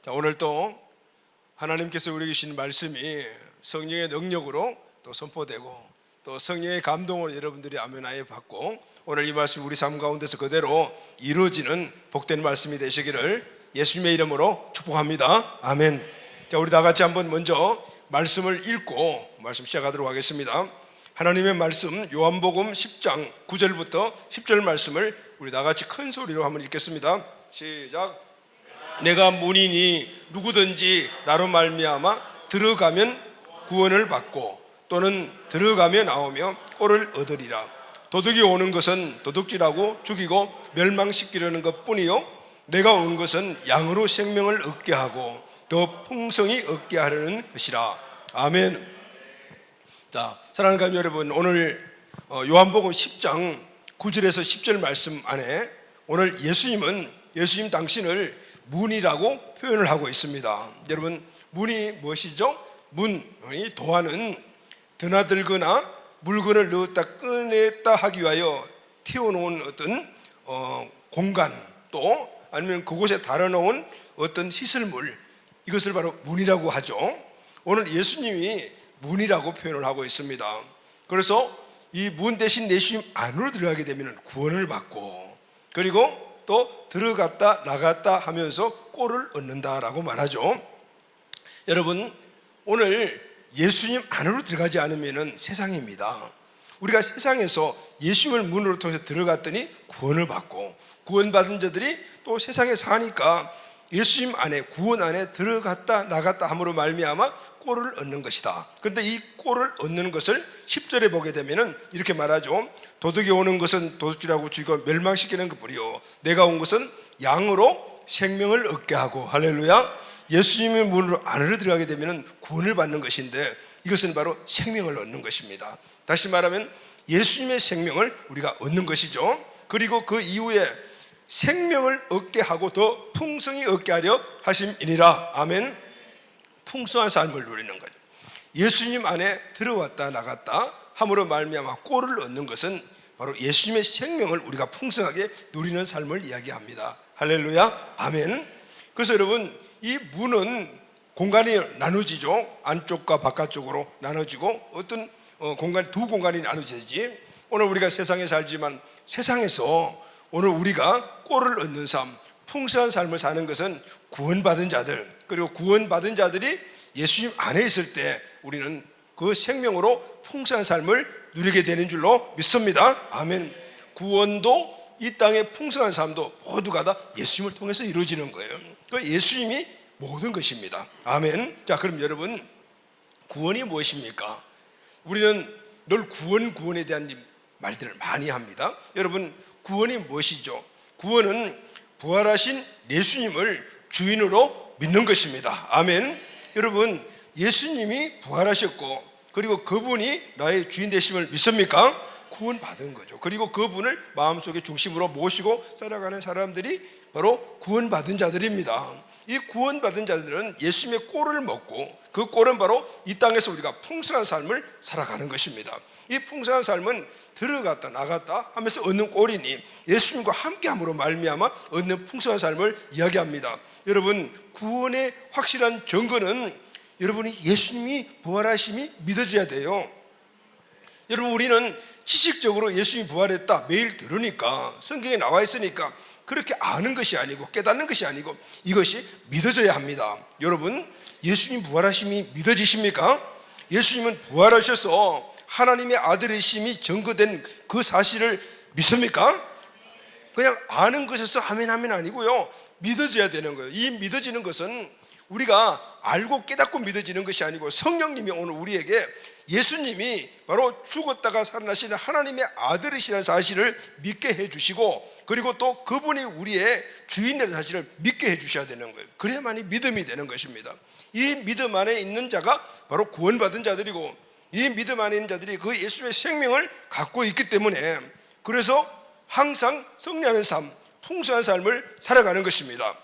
자, 오늘 또 하나님께서 우리에게 주신 말씀이 성령의 능력으로 또 선포되고 또 성령의 감동을 여러분들이 아멘하여 받고 오늘 이 말씀 우리 삶 가운데서 그대로 이루어지는 복된 말씀이 되시기를 예수님의 이름으로 축복합니다. 아멘. 자, 우리 다 같이 한번 먼저 말씀을 읽고 말씀 시작하도록 하겠습니다. 하나님의 말씀 요한복음 10장 9절부터 10절 말씀을 우리 다 같이 큰 소리로 한번 읽겠습니다. 시작. 내가 문이니 누구든지 나로 말미암아 들어가면 구원을 받고 또는 들어가며 나오며 꼴을 얻으리라. 도둑이 오는 것은 도둑질하고 죽이고 멸망시키려는 것뿐이요 내가 온 것은 양으로 생명을 얻게 하고 더 풍성히 얻게 하려는 것이라. 아멘. 자, 사랑하는 가족 여러분, 오늘 요한복음 10장 9절에서 10절 말씀 안에 오늘 예수님 당신을 문이라고 표현을 하고 있습니다. 여러분, 문이 무엇이죠? 문이 도하는 드나들거나 물건을 넣었다 꺼냈다 하기 위하여 튀어놓은 어떤 공간, 또 아니면 그곳에 달아놓은 어떤 시설물, 이것을 바로 문이라고 하죠. 오늘 예수님이 문이라고 표현을 하고 있습니다. 그래서 이 문 대신 예수님 안으로 들어가게 되면 구원을 받고, 그리고 또 들어갔다 나갔다 하면서 꼴을 얻는다라고 말하죠. 여러분, 오늘 예수님 안으로 들어가지 않으면 세상입니다. 우리가 세상에서 예수님을 문으로 통해서 들어갔더니 구원을 받고, 구원받은 자들이 또 세상에 사니까 예수님 안에, 구원 안에 들어갔다 나갔다 함으로 말미암아 꼴을 얻는 것이다. 그런데 이 꼴을 얻는 것을 10절에 보게 되면 이렇게 말하죠. 도둑이 오는 것은 도둑질하고 죽이고 멸망시키는 것뿐이요 내가 온 것은 양으로 생명을 얻게 하고. 할렐루야. 예수님의 문으로 안으로 들어가게 되면 구원을 받는 것인데 이것은 바로 생명을 얻는 것입니다. 다시 말하면 예수님의 생명을 우리가 얻는 것이죠. 그리고 그 이후에 생명을 얻게 하고 더 풍성히 얻게 하려 하심이니라. 아멘. 풍성한 삶을 누리는 거죠. 예수님 안에 들어왔다 나갔다 함으로 말미암아 꼴을 얻는 것은 바로 예수님의 생명을 우리가 풍성하게 누리는 삶을 이야기합니다. 할렐루야. 아멘. 그래서 여러분, 이 문은 공간이 나눠지죠. 안쪽과 바깥쪽으로 나눠지고 어떤 두 공간이 나눠지지. 오늘 우리가 세상에 살지만 세상에서 오늘 우리가 꼴을 얻는 삶, 풍성한 삶을 사는 것은 구원받은 자들, 그리고 구원받은 자들이 예수님 안에 있을 때 우리는 그 생명으로 풍성한 삶을 누리게 되는 줄로 믿습니다. 아멘. 구원도 이 땅의 풍성한 삶도 모두가 다 예수님을 통해서 이루어지는 거예요. 그 예수님이 모든 것입니다. 아멘. 자, 그럼 여러분, 구원이 무엇입니까? 우리는 늘 구원에 대한 말들을 많이 합니다. 여러분, 구원이 무엇이죠? 구원은 부활하신 예수님을 주인으로 믿는 것입니다. 아멘. 여러분, 예수님이 부활하셨고 그리고 그분이 나의 주인 되심을 믿습니까? 구원받은 거죠. 그리고 그분을 마음속에 중심으로 모시고 살아가는 사람들이 바로 구원받은 자들입니다. 이 구원받은 자들은 예수님의 꼴을 먹고 그 꼴은 바로 이 땅에서 우리가 풍성한 삶을 살아가는 것입니다. 이 풍성한 삶은 들어갔다 나갔다 하면서 얻는 꼴이니 예수님과 함께함으로 말미암아 얻는 풍성한 삶을 이야기합니다. 여러분, 구원의 확실한 증거는 여러분이 예수님이 부활하심이 믿어져야 돼요. 여러분, 우리는 지식적으로 예수님이 부활했다 매일 들으니까, 성경에 나와 있으니까 그렇게 아는 것이 아니고 깨닫는 것이 아니고 이것이 믿어져야 합니다. 여러분, 예수님 부활하심이 믿어지십니까? 예수님은 부활하셔서 하나님의 아들이심이 증거된 그 사실을 믿습니까? 그냥 아는 것에서 아멘 아멘 아니고요, 믿어져야 되는 거예요. 이 믿어지는 것은 우리가 알고 깨닫고 믿어지는 것이 아니고 성령님이 오늘 우리에게 예수님이 바로 죽었다가 살아나시는 하나님의 아들이시라는 사실을 믿게 해주시고, 그리고 또 그분이 우리의 주인이라는 사실을 믿게 해주셔야 되는 거예요. 그래야만이 믿음이 되는 것입니다. 이 믿음 안에 있는 자가 바로 구원받은 자들이고, 이 믿음 안에 있는 자들이 그 예수님의 생명을 갖고 있기 때문에 그래서 항상 승리하는 삶, 풍성한 삶을 살아가는 것입니다.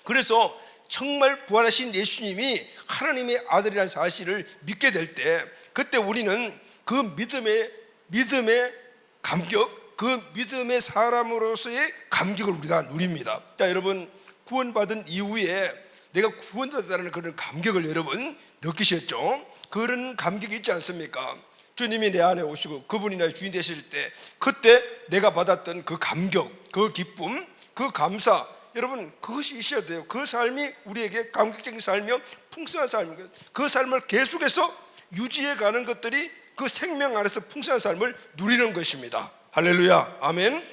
그래서 정말 부활하신 예수님이 하나님의 아들이라는 사실을 믿게 될 때, 그때 우리는 그 믿음의 감격, 그 믿음의 사람으로서의 감격을 우리가 누립니다. 자, 여러분, 구원받은 이후에 내가 구원받았다는 그런 감격을 여러분 느끼셨죠? 그런 감격이 있지 않습니까? 주님이 내 안에 오시고 그분이 나의 주인 되실 때 그때 내가 받았던 그 감격, 그 기쁨, 그 감사, 여러분 그것이 있어야 돼요. 그 삶이 우리에게 감격적인 삶이요 풍성한 삶이에요. 그 삶을 계속해서 유지해 가는 것들이 그 생명 안에서 풍성한 삶을 누리는 것입니다. 할렐루야, 아멘.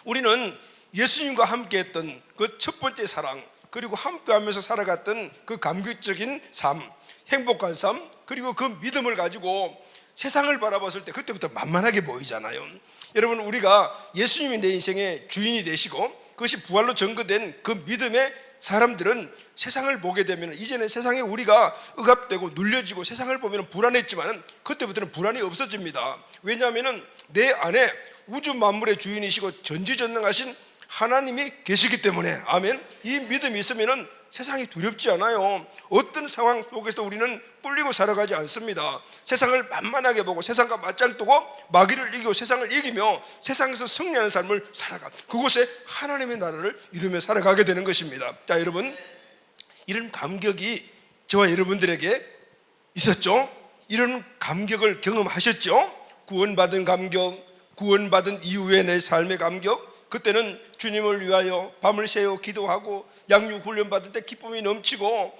우리는 예수님과 함께 했던 그 첫 번째 사랑, 그리고 함께하면서 살아갔던 그 감격적인 삶, 행복한 삶, 그리고 그 믿음을 가지고 세상을 바라봤을 때 그때부터 만만하게 보이잖아요. 여러분, 우리가 예수님이 내 인생의 주인이 되시고 그것이 부활로 증거된 그 믿음의 사람들은 세상을 보게 되면, 이제는 세상에 우리가 억압되고 눌려지고 세상을 보면 불안했지만 그때부터는 불안이 없어집니다. 왜냐하면 내 안에 우주 만물의 주인이시고 전지전능하신 하나님이 계시기 때문에, 아멘. 이 믿음이 있으면 세상이 두렵지 않아요. 어떤 상황 속에서 우리는 뿔리고 살아가지 않습니다. 세상을 만만하게 보고 세상과 맞짱 뜨고 마귀를 이기고 세상을 이기며 세상에서 승리하는 삶을 살아가, 그곳에 하나님의 나라를 이루며 살아가게 되는 것입니다. 자, 여러분, 이런 감격이 저와 여러분들에게 있었죠? 이런 감격을 경험하셨죠? 구원받은 감격, 구원받은 이후의 내 삶의 감격. 그때는 주님을 위하여 밤을 새워 기도하고 양육 훈련 받을 때 기쁨이 넘치고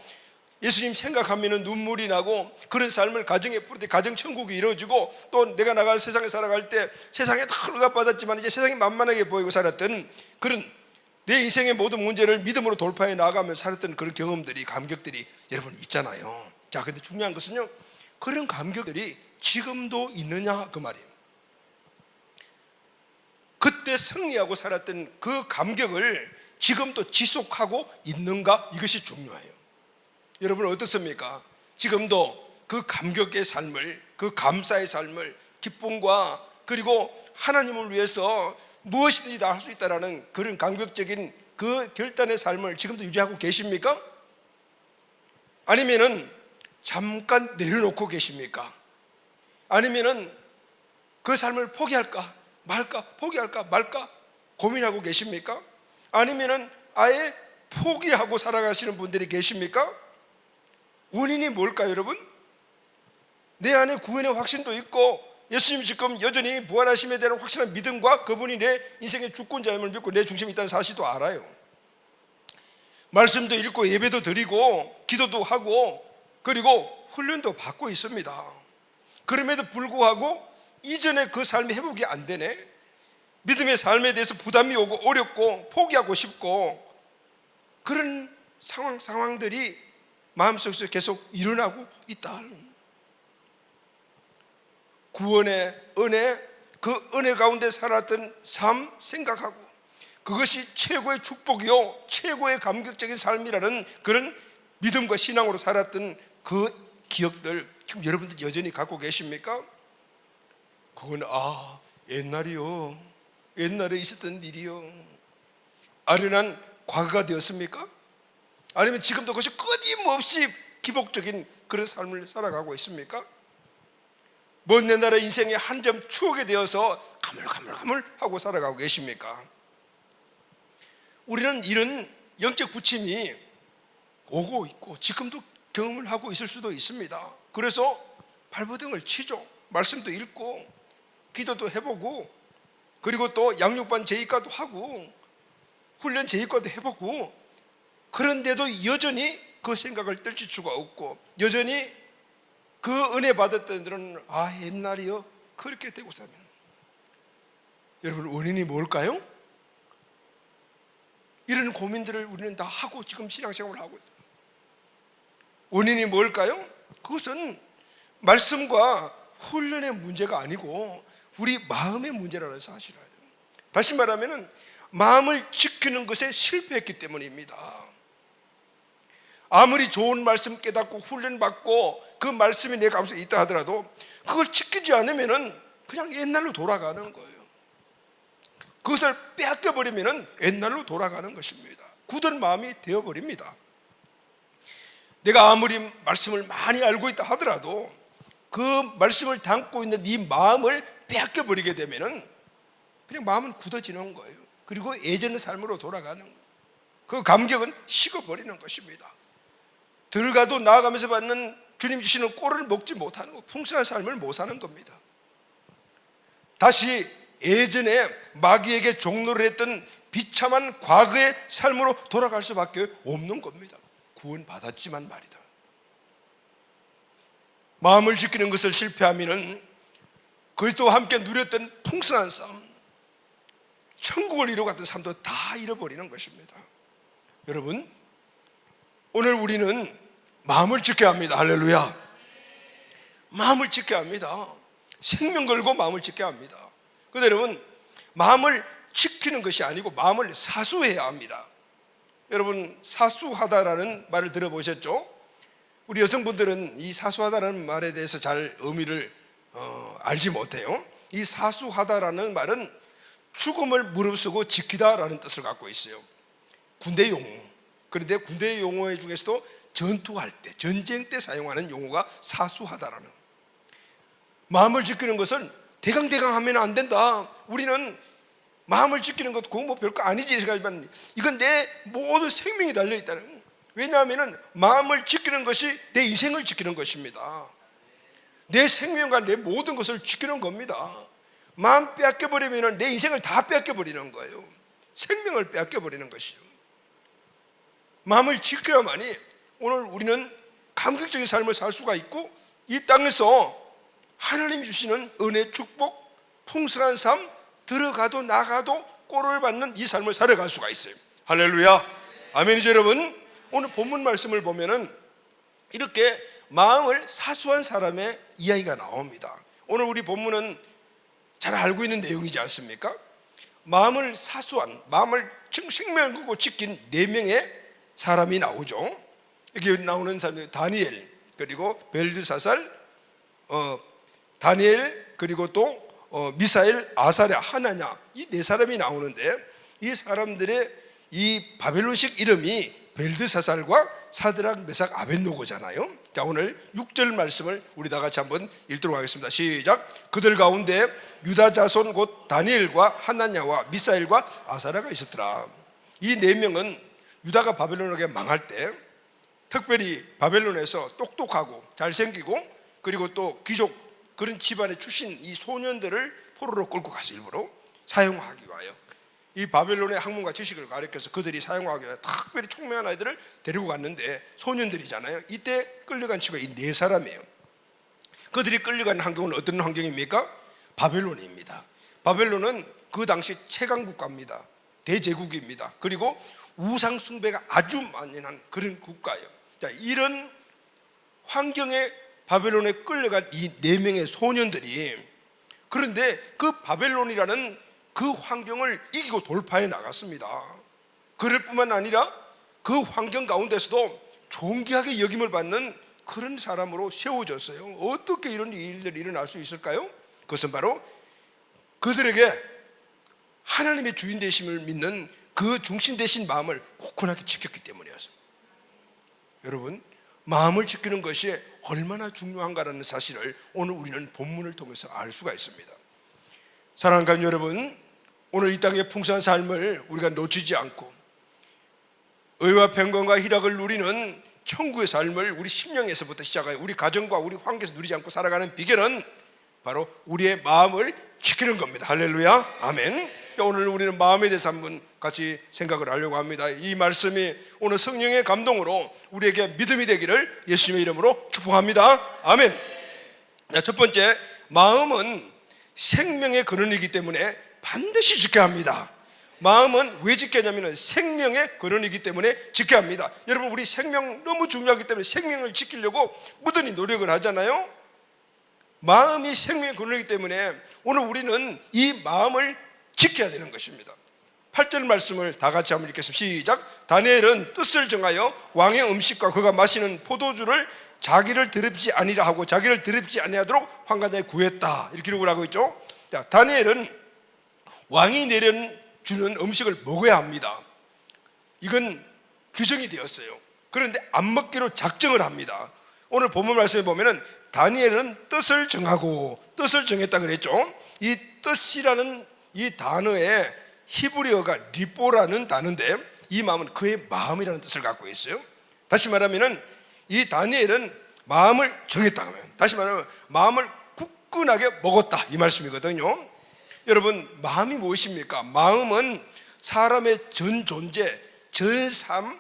예수님 생각하면 눈물이 나고, 그런 삶을 가정에 풀을 때 가정 천국이 이루어지고, 또 내가 나가 세상에 살아갈 때 세상에 다 억압받았지만 이제 세상이 만만하게 보이고 살았던 그런 내 인생의 모든 문제를 믿음으로 돌파해 나가며 살았던 그런 경험들이, 감격들이 여러분 있잖아요. 자, 근데 중요한 것은요, 그런 감격들이 지금도 있느냐 그 말이에요. 그때 승리하고 살았던 그 감격을 지금도 지속하고 있는가, 이것이 중요해요. 여러분 어떻습니까? 지금도 그 감격의 삶을, 그 감사의 삶을, 기쁨과 그리고 하나님을 위해서 무엇이든지 다 할 수 있다는 그런 감격적인 그 결단의 삶을 지금도 유지하고 계십니까? 아니면은 잠깐 내려놓고 계십니까? 아니면은 그 삶을 포기할까 말까, 포기할까 말까 고민하고 계십니까? 아니면은 아예 포기하고 살아가시는 분들이 계십니까? 원인이 뭘까요, 여러분? 내 안에 구원의 확신도 있고 예수님이 지금 여전히 부활하심에 대한 확실한 믿음과 그분이 내 인생의 주권자임을 믿고 내 중심에 있다는 사실도 알아요. 말씀도 읽고 예배도 드리고 기도도 하고 그리고 훈련도 받고 있습니다. 그럼에도 불구하고 이전에 그 삶이 회복이 안 되네, 믿음의 삶에 대해서 부담이 오고 어렵고 포기하고 싶고, 그런 상황들이 마음속에서 계속 일어나고 있다. 구원의 은혜, 그 은혜 가운데 살았던 삶 생각하고 그것이 최고의 축복이요 최고의 감격적인 삶이라는 그런 믿음과 신앙으로 살았던 그 기억들 지금 여러분들 여전히 갖고 계십니까? 그건 옛날이요, 옛날에 있었던 일이요, 아련한 과거가 되었습니까? 아니면 지금도 그것이 끊임없이 기복적인 그런 삶을 살아가고 있습니까? 먼 옛날의 인생의 한 점 추억에 되어서 가물가물하고 살아가고 계십니까? 우리는 이런 영적 부침이 오고 있고 지금도 경험을 하고 있을 수도 있습니다. 그래서 발버둥을 치죠. 말씀도 읽고 기도도 해보고 그리고 또 양육반 재입과도 하고 훈련 재입과도 해보고, 그런데도 여전히 그 생각을 떨칠 수가 없고 여전히 그 은혜 받았던 들은 옛날이요 그렇게 되고 사면, 여러분 원인이 뭘까요? 이런 고민들을 우리는 다 하고 지금 신앙생활을 하고 있어요. 원인이 뭘까요? 그것은 말씀과 훈련의 문제가 아니고 우리 마음의 문제라는 사실을 알아요. 다시 말하면 마음을 지키는 것에 실패했기 때문입니다. 아무리 좋은 말씀 깨닫고 훈련받고 그 말씀이 내 가운데 있다 하더라도 그걸 지키지 않으면 그냥 옛날로 돌아가는 거예요. 그것을 빼앗겨버리면 옛날로 돌아가는 것입니다. 굳은 마음이 되어버립니다. 내가 아무리 말씀을 많이 알고 있다 하더라도 그 말씀을 담고 있는 이 마음을 빼앗겨버리게 되면 그냥 마음은 굳어지는 거예요. 그리고 예전의 삶으로 돌아가는 거예요. 그 감격은 식어버리는 것입니다. 들어가도 나아가면서 받는 주님 주시는 꼴을 먹지 못하는 거, 풍성한 삶을 못 사는 겁니다. 다시 예전에 마귀에게 종노를 했던 비참한 과거의 삶으로 돌아갈 수밖에 없는 겁니다. 구원받았지만 말이다. 마음을 지키는 것을 실패하면은 그리스도와 함께 누렸던 풍성한 삶, 천국을 이루어갔던 삶도 다 잃어버리는 것입니다. 여러분, 오늘 우리는 마음을 지켜야 합니다. 할렐루야. 마음을 지켜야 합니다. 생명 걸고 마음을 지켜야 합니다. 그런데 여러분, 마음을 지키는 것이 아니고 마음을 사수해야 합니다. 여러분, 사수하다라는 말을 들어보셨죠? 우리 여성분들은 이 사수하다라는 말에 대해서 잘 의미를 알지 못해요. 이 사수하다라는 말은 죽음을 무릅쓰고 지키다라는 뜻을 갖고 있어요. 군대 용어. 그런데 군대 용어 중에서도 전투할 때, 전쟁 때 사용하는 용어가 사수하다라는. 마음을 지키는 것은 대강대강 하면 안 된다. 우리는 마음을 지키는 것 그거 뭐 별거 아니지 생각하지만 이건 내 모든 생명이 달려있다는. 왜냐하면 마음을 지키는 것이 내 인생을 지키는 것입니다. 내 생명과 내 모든 것을 지키는 겁니다. 마음 빼앗겨버리면 내 인생을 다 빼앗겨버리는 거예요. 생명을 빼앗겨버리는 것이죠. 마음을 지켜야만이 오늘 우리는 감격적인 삶을 살 수가 있고 이 땅에서 하나님이 주시는 은혜, 축복, 풍성한 삶, 들어가도 나가도 꼴을 받는 이 삶을 살아갈 수가 있어요. 할렐루야. 아멘이죠 여러분. 오늘 본문 말씀을 보면은 이렇게 마음을 사수한 사람의 이야기가 나옵니다. 오늘 우리 본문은 잘 알고 있는 내용이지 않습니까? 마음을 사수한, 마음을 생명을 걸고 지킨 4명의 사람이 나오죠. 여기 나오는 사람이 다니엘, 그리고 벨드사살, 다니엘, 그리고 또 미사엘, 아사랴, 하나냐, 이 4사람이 나오는데 이 사람들의 이 바벨론식 이름이 벨드사살과 사드락, 메삭, 아벳노고잖아요. 자, 오늘 6절 말씀을 우리 다 같이 한번 읽도록 하겠습니다. 시작. 그들 가운데 유다 자손 곧 다니엘과 하나냐와 미사엘과 아사랴가 있었더라. 이 4명은 유다가 바벨론에게 망할 때 특별히 바벨론에서 똑똑하고 잘생기고 그리고 또 귀족 그런 집안의 출신 이 소년들을 포로로 끌고 가서 일부러 사용하기 위하여 이 바벨론의 학문과 지식을 가르쳐서 그들이 사용하기 위해 특별히 총명한 아이들을 데리고 갔는데 소년들이잖아요. 이때 끌려간 친구가 이 4사람이에요. 그들이 끌려간 환경은 어떤 환경입니까? 바벨론입니다. 바벨론은 그 당시 최강 국가입니다. 대제국입니다. 그리고 우상 숭배가 아주 만연한 그런 국가예요. 자, 이런 환경에 바벨론에 끌려간 이 4명의 소년들이 그런데 그 바벨론이라는 그 환경을 이기고 돌파해 나갔습니다. 그럴 뿐만 아니라 그 환경 가운데서도 존귀하게 여김을 받는 그런 사람으로 세워졌어요. 어떻게 이런 일들이 일어날 수 있을까요? 그것은 바로 그들에게 하나님의 주인 되심을 믿는 그 중심 되신 마음을 굳건하게 지켰기 때문이었습니다. 여러분, 마음을 지키는 것이 얼마나 중요한가라는 사실을 오늘 우리는 본문을 통해서 알 수가 있습니다. 사랑하는 가족 여러분, 오늘 이 땅의 풍성한 삶을 우리가 놓치지 않고 의와 평강과 희락을 누리는 천국의 삶을 우리 심령에서부터 시작하여 우리 가정과 우리 환경에서 누리지 않고 살아가는 비결은 바로 우리의 마음을 지키는 겁니다. 할렐루야. 아멘. 오늘 우리는 마음에 대해서 한번 같이 생각을 하려고 합니다. 이 말씀이 오늘 성령의 감동으로 우리에게 믿음이 되기를 예수님의 이름으로 축복합니다. 아멘. 첫 번째, 마음은 생명의 근원이기 때문에 반드시 지켜야 합니다. 마음은 왜 지켜야 하냐면 생명의 근원이기 때문에 지켜야 합니다. 여러분, 우리 생명 너무 중요하기 때문에 생명을 지키려고 무던히 노력을 하잖아요. 마음이 생명의 근원이기 때문에 오늘 우리는 이 마음을 지켜야 되는 것입니다. 8절 말씀을 다 같이 한번 읽겠습니다. 시작. 다니엘은 뜻을 정하여 왕의 음식과 그가 마시는 포도주를 자기를 더럽지 아니라 하고 자기를 더럽지 아니하도록 환관장에 구했다. 이렇게 기록을 하고 있죠. 자, 다니엘은 왕이 내려주는 음식을 먹어야 합니다. 이건 규정이 되었어요. 그런데 안 먹기로 작정을 합니다. 오늘 본문 말씀에 보면은 다니엘은 뜻을 정하고 뜻을 정했다 그랬죠. 이 뜻이라는 이 단어의 히브리어가 리뽀라는 단어인데 이 마음은 그의 마음이라는 뜻을 갖고 있어요. 다시 말하면은 이 다니엘은 마음을 정했다 하면, 다시 말하면 마음을 굳건하게 먹었다 이 말씀이거든요. 여러분, 마음이 무엇입니까? 마음은 사람의 전 존재, 전 삶,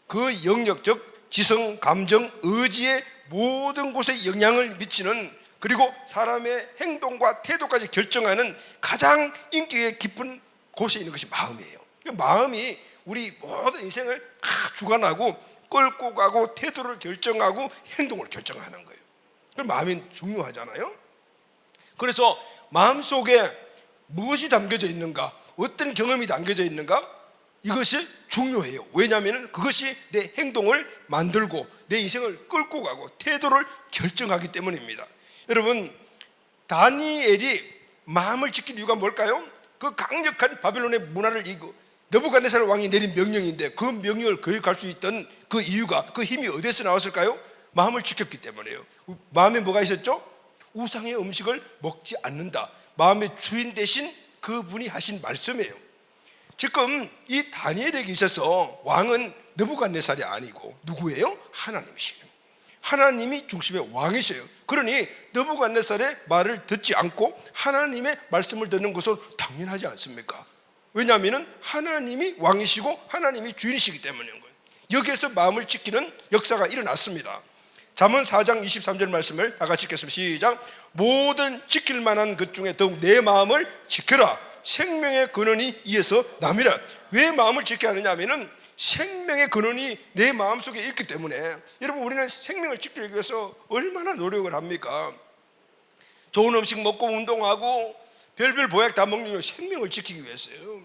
그 영역, 즉 지성, 감정, 의지의 모든 곳에 영향을 미치는, 그리고 사람의 행동과 태도까지 결정하는 가장 인격의 깊은 곳에 있는 것이 마음이에요. 마음이 우리 모든 인생을 다 주관하고 끌고 가고 태도를 결정하고 행동을 결정하는 거예요. 그럼 마음이 중요하잖아요. 그래서 마음속에 무엇이 담겨져 있는가, 어떤 경험이 담겨져 있는가, 이것이 중요해요. 왜냐하면 그것이 내 행동을 만들고 내 인생을 끌고 가고 태도를 결정하기 때문입니다. 여러분, 다니엘이 마음을 지킨 이유가 뭘까요? 그 강력한 바벨론의 문화를 이기고 느부갓네살 왕이 내린 명령인데 그 명령을 거역할 수 있던 그 이유가, 그 힘이 어디서 나왔을까요? 마음을 지켰기 때문이에요. 마음에 뭐가 있었죠? 우상의 음식을 먹지 않는다. 마음의 주인 대신 그분이 하신 말씀이에요. 지금 이 다니엘에게 있어서 왕은 느부갓네살이 아니고 누구예요? 하나님이시에요. 하나님이 중심의 왕이세요. 그러니 느부갓네살의 말을 듣지 않고 하나님의 말씀을 듣는 것은 당연하지 않습니까? 왜냐하면 하나님이 왕이시고 하나님이 주인이시기 때문인 거예요. 여기에서 마음을 지키는 역사가 일어났습니다. 잠언 4장 23절 말씀을 다 같이 읽겠습니다. 시작. 모든 지킬 만한 것 중에 더욱 내 마음을 지켜라. 생명의 근원이 이에서 남이라. 왜 마음을 지켜야 하느냐 하면은 생명의 근원이 내 마음속에 있기 때문에. 여러분, 우리는 생명을 지키기 위해서 얼마나 노력을 합니까? 좋은 음식 먹고 운동하고 별별 보약 다 먹는 게 생명을 지키기 위해서요.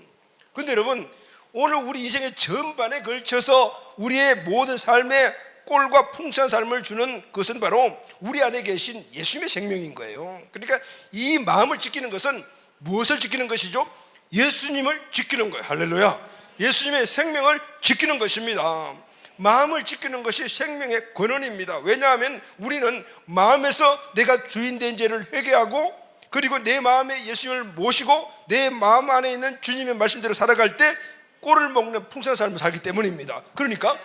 그런데 여러분, 오늘 우리 인생의 전반에 걸쳐서 우리의 모든 삶의 꼴과 풍성한 삶을 주는 것은 바로 우리 안에 계신 예수님의 생명인 거예요. 그러니까 이 마음을 지키는 것은 무엇을 지키는 것이죠? 예수님을 지키는 거예요. 할렐루야. 예수님의 생명을 지키는 것입니다. 마음을 지키는 것이 생명의 근원입니다. 왜냐하면 우리는 마음에서 내가 주인된 죄를 회개하고, 그리고 내 마음에 예수님을 모시고 내 마음 안에 있는 주님의 말씀대로 살아갈 때 꼴을 먹는 풍성한 삶을 살기 때문입니다. 그러니까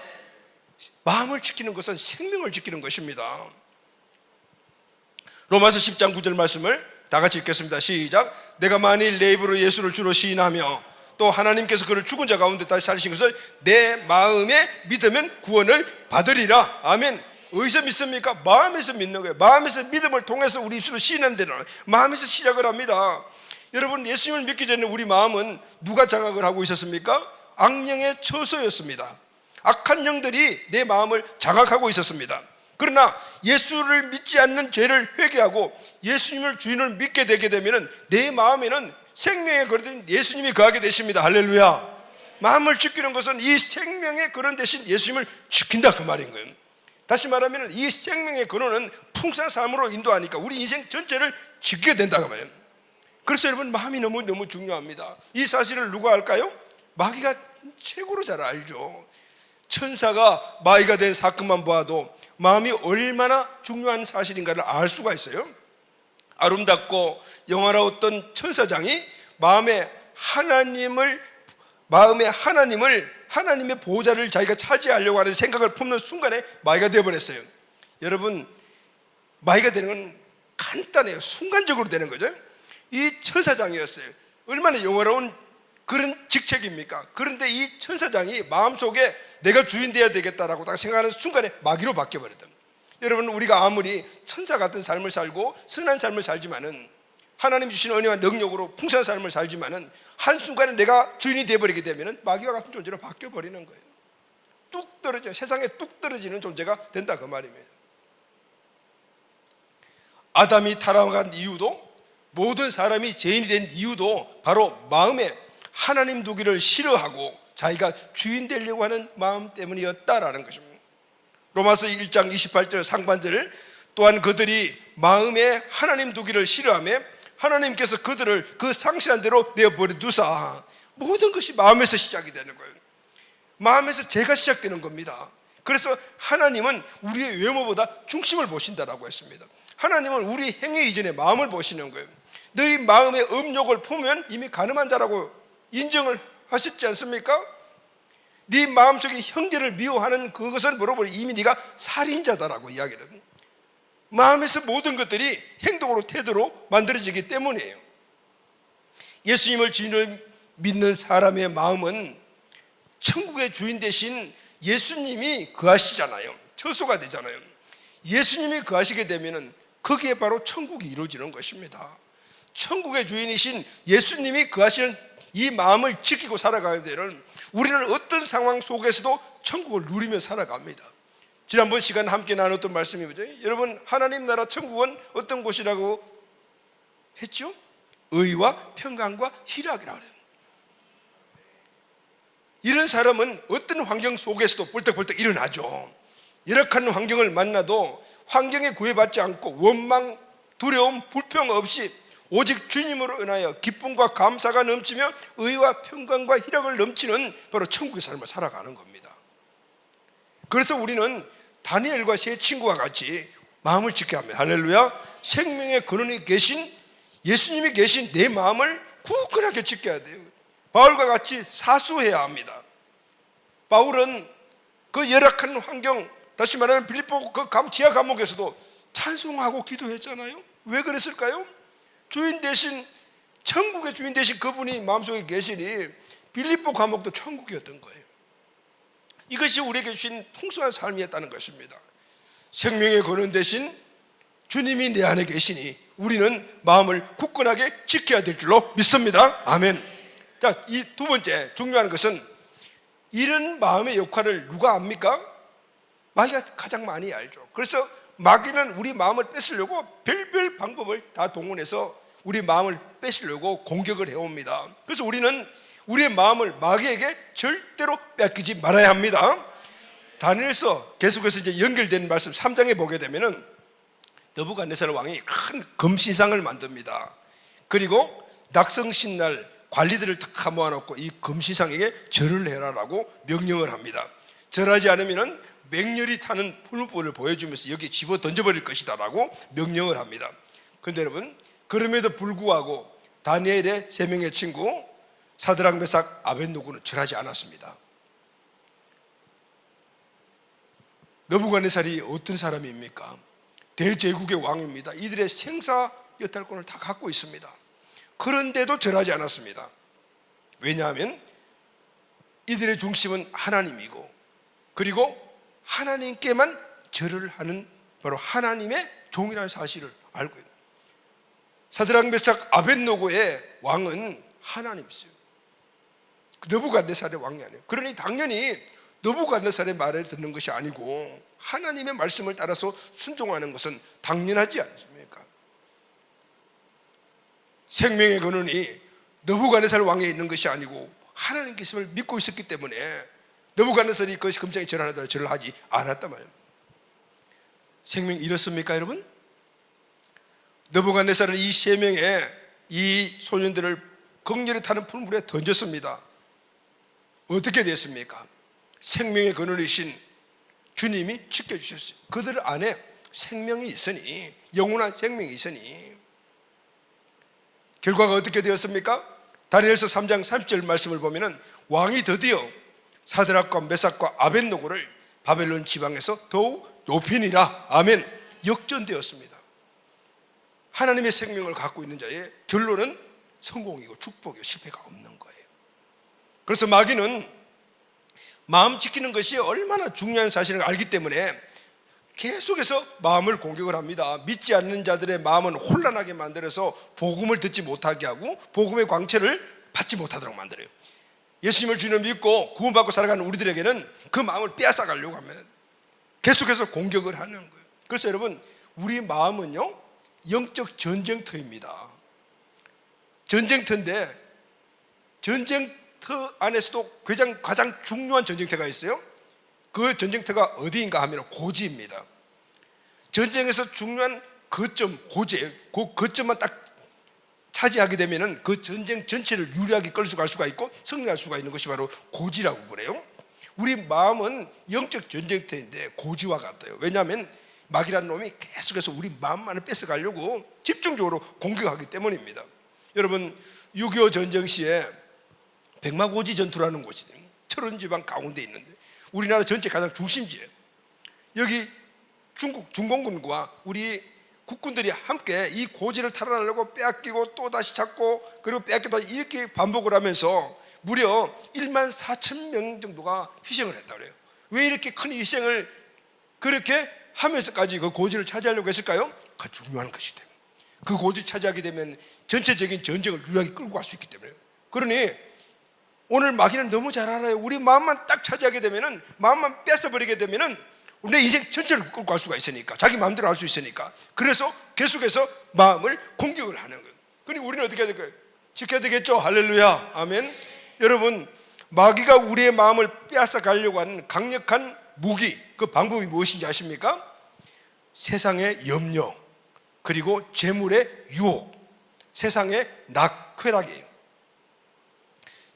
마음을 지키는 것은 생명을 지키는 것입니다. 로마서 10장 9절 말씀을 다 같이 읽겠습니다. 시작. 내가 만일 내 입으로 예수를 주로 시인하며 또 하나님께서 그를 죽은 자 가운데 다시 살리신 것을 내 마음에 믿으면 구원을 받으리라. 아멘. 어디서 믿습니까? 마음에서 믿는 거예요. 마음에서 믿음을 통해서 우리 입술로 시인하는 데는 마음에서 시작을 합니다. 여러분, 예수님을 믿기 전에 우리 마음은 누가 장악을 하고 있었습니까? 악령의 처소였습니다. 악한 영들이 내 마음을 장악하고 있었습니다. 그러나 예수를 믿지 않는 죄를 회개하고 예수님을 주인을 믿게 되게 되면 내 마음에는 생명의 그릇인 예수님이 거하게 되십니다. 할렐루야. 마음을 지키는 것은 이 생명의 근원 대신 예수님을 지킨다 그 말인 거예요. 다시 말하면 이 생명의 근원은 풍성한 삶으로 인도하니까 우리 인생 전체를 지키게 된다 그 말이에요. 그래서 여러분, 마음이 너무 중요합니다. 이 사실을 누가 알까요? 마귀가 최고로 잘 알죠. 천사가 마귀가 된 사건만 보아도 마음이 얼마나 중요한 사실인가를 알 수가 있어요. 아름답고 영화로웠던 천사장이 마음의 하나님의 보호자를 자기가 차지하려고 하는 생각을 품는 순간에 마귀가 되어버렸어요. 여러분, 마귀가 되는 건 간단해요. 순간적으로 되는 거죠. 이 천사장이었어요. 얼마나 영화로운 그런 직책입니까? 그런데 이 천사장이 마음속에 내가 주인 되어야 되겠다라고 딱 생각하는 순간에 마귀로 바뀌어버렸다. 여러분, 우리가 아무리 천사 같은 삶을 살고 선한 삶을 살지만은, 하나님 주신 은혜와 능력으로 풍성한 삶을 살지만은 한순간에 내가 주인이 되어버리게 되면 마귀와 같은 존재로 바뀌어버리는 거예요. 뚝 떨어져, 세상에 뚝 떨어지는 존재가 된다 그 말입니다. 아담이 타락한 이유도, 모든 사람이 죄인이 된 이유도 바로 마음에 하나님 두기를 싫어하고 자기가 주인 되려고 하는 마음 때문이었다라는 것입니다. 로마서 1장 28절 상반절을 또한 그들이 마음에 하나님 두기를 싫어하며 하나님께서 그들을 그 상실한 대로 내어버려 두사. 모든 것이 마음에서 시작이 되는 거예요. 마음에서 죄가 시작되는 겁니다. 그래서 하나님은 우리의 외모보다 중심을 보신다라고 했습니다. 하나님은 우리 행위 이전에 마음을 보시는 거예요. 너희 마음의 음욕을 품으면 이미 가늠한 자라고 인정을 하셨지 않습니까? 네 마음속에 형제를 미워하는 그것은 뭐라고 이미 네가 살인자다라고 이야기를. 마음에서 모든 것들이 행동으로 태도로 만들어지기 때문이에요. 예수님을 주인으로 믿는 사람의 마음은 천국의 주인 대신 예수님이 거하시잖아요. 처소가 되잖아요. 예수님이 거하시게 되면은 거기에 바로 천국이 이루어지는 것입니다. 천국의 주인이신 예수님이 거하시는 이 마음을 지키고 살아가야 되는 우리는 어떤 상황 속에서도 천국을 누리며 살아갑니다. 지난번 시간 함께 나눴던 말씀이 뭐죠? 여러분, 하나님 나라 천국은 어떤 곳이라고 했죠? 의와 평강과 희락이라고 그래요. 이런 사람은 어떤 환경 속에서도 벌떡벌떡 일어나죠. 열악한 환경을 만나도 환경에 구애받지 않고 원망, 두려움, 불평 없이 오직 주님으로 인하여 기쁨과 감사가 넘치며 의와 평강과 희락을 넘치는 바로 천국의 삶을 살아가는 겁니다. 그래서 우리는 다니엘과 세 친구와 같이 마음을 지켜야 합니다. 할렐루야. 생명의 근원이 계신 예수님이 계신 내 마음을 굳건하게 지켜야 돼요. 바울과 같이 사수해야 합니다. 바울은 그 열악한 환경, 다시 말하면 빌립보 그 지하 감옥에서도 찬송하고 기도했잖아요. 왜 그랬을까요? 주인 대신, 천국의 주인 대신 그분이 마음속에 계시니 빌립보 감옥도 천국이었던 거예요. 이것이 우리에게 주신 풍성한 삶이었다는 것입니다. 생명의 근원 대신 주님이 내 안에 계시니 우리는 마음을 굳건하게 지켜야 될 줄로 믿습니다. 아멘. 자, 이 두 번째 중요한 것은 이런 마음의 역할을 누가 압니까? 마귀가 가장 많이 알죠. 그래서 마귀는 우리 마음을 뺏으려고 별별 방법을 다 동원해서 우리 마음을 뺏으려고 공격을 해옵니다. 그래서 우리는 우리의 마음을 마귀에게 절대로 뺏기지 말아야 합니다. 다니엘서 계속해서 이제 연결되는 말씀 3장에 보게 되면은 느부갓네살 왕이 큰 금신상을 만듭니다. 그리고 낙성신날 관리들을 다 모아놓고 이 금신상에게 절을 해라라고 명령을 합니다. 절하지 않으면은 맹렬히 타는 풀무불을 보여주면서 여기 집어 던져버릴 것이다라고 명령을 합니다. 그런데 여러분, 그럼에도 불구하고 다니엘의 세 명의 친구 사드락, 메삭, 아벳노고는 절하지 않았습니다. 느부갓네살이 어떤 사람입니까? 대제국의 왕입니다. 이들의 생사 여탈권을 다 갖고 있습니다. 그런데도 절하지 않았습니다. 왜냐하면 이들의 중심은 하나님이고, 그리고 하나님께만 절을 하는 바로 하나님의 종이라는 사실을 알고 있는 사드락, 메삭, 아벳노고의 왕은 하나님이세요. 느부갓네살의 왕이 아니에요. 그러니 당연히 느부갓네살의 말을 듣는 것이 아니고 하나님의 말씀을 따라서 순종하는 것은 당연하지 않습니까? 생명의 근원이 느부갓네살 왕에 있는 것이 아니고 하나님께서를 믿고 있었기 때문에 느부갓네살이 그것이 금장에 절하다 절을 하지 않았단 말이에요. 생명이 이렇습니까, 여러분? 느부갓네살은 이 세 명의 이 소년들을 극렬히 타는 풀물에 던졌습니다. 어떻게 됐습니까? 생명의 근원이신 주님이 지켜주셨어요. 그들 안에 생명이 있으니, 영원한 생명이 있으니 결과가 어떻게 되었습니까? 다니엘서 3장 30절 말씀을 보면은 왕이 드디어 사드락과 메삭과 아벳노고를 바벨론 지방에서 더욱 높이니라. 아멘. 역전되었습니다. 하나님의 생명을 갖고 있는 자의 결론은 성공이고 축복이고 실패가 없는 거예요. 그래서 마귀는 마음 지키는 것이 얼마나 중요한 사실을 알기 때문에 계속해서 마음을 공격을 합니다. 믿지 않는 자들의 마음은 혼란하게 만들어서 복음을 듣지 못하게 하고 복음의 광채를 받지 못하도록 만들어요. 예수님을 주님을 믿고 구원받고 살아가는 우리들에게는 그 마음을 빼앗아가려고 하면 계속해서 공격을 하는 거예요. 그래서 여러분, 우리 마음은요 영적 전쟁터입니다. 전쟁터인데 전쟁터 안에서도 가장 중요한 전쟁터가 있어요. 그 전쟁터가 어디인가 하면 고지입니다. 전쟁에서 중요한 거점, 고지, 그 거점만 딱 차지하게 되면은 그 전쟁 전체를 유리하게 끌어갈 수가 있고 승리할 수가 있는 것이 바로 고지라고 그래요. 우리 마음은 영적 전쟁터인데 고지와 같아요. 왜냐하면 마귀라는 놈이 계속해서 우리 마음만을 뺏어가려고 집중적으로 공격하기 때문입니다. 여러분, 6.25 전쟁 시에 백마고지 전투라는 곳이 철원지방 가운데 있는데 우리나라 전체 가장 중심지예요. 여기 중국 중공군과 우리 국군들이 함께 이 고지를 탈환하려고 빼앗기고 또 다시 찾고 그리고 빼앗기다 이렇게 반복을 하면서 무려 1만 4천 명 정도가 희생을 했다 그래요. 왜 이렇게 큰 희생을 그렇게 하면서까지 그 고지를 차지하려고 했을까요? 그 중요한 것이 때문에. 그 고지를 차지하게 되면 전체적인 전쟁을 유일하게 끌고 갈 수 있기 때문에요. 그러니 오늘 마귀는 너무 잘 알아요. 우리 마음만 딱 차지하게 되면은, 마음만 뺏어버리게 되면은 내 인생 전체를 끌고 갈 수가 있으니까, 자기 마음대로 할 수 있으니까. 그래서 계속해서 마음을 공격을 하는 거예요. 그러니 우리는 어떻게 해야 될까요? 지켜야 되겠죠. 할렐루야, 아멘. 여러분, 마귀가 우리의 마음을 빼앗아 가려고 하는 강력한 무기, 그 방법이 무엇인지 아십니까? 세상의 염려, 그리고 재물의 유혹, 세상의 낙쾌락이에요.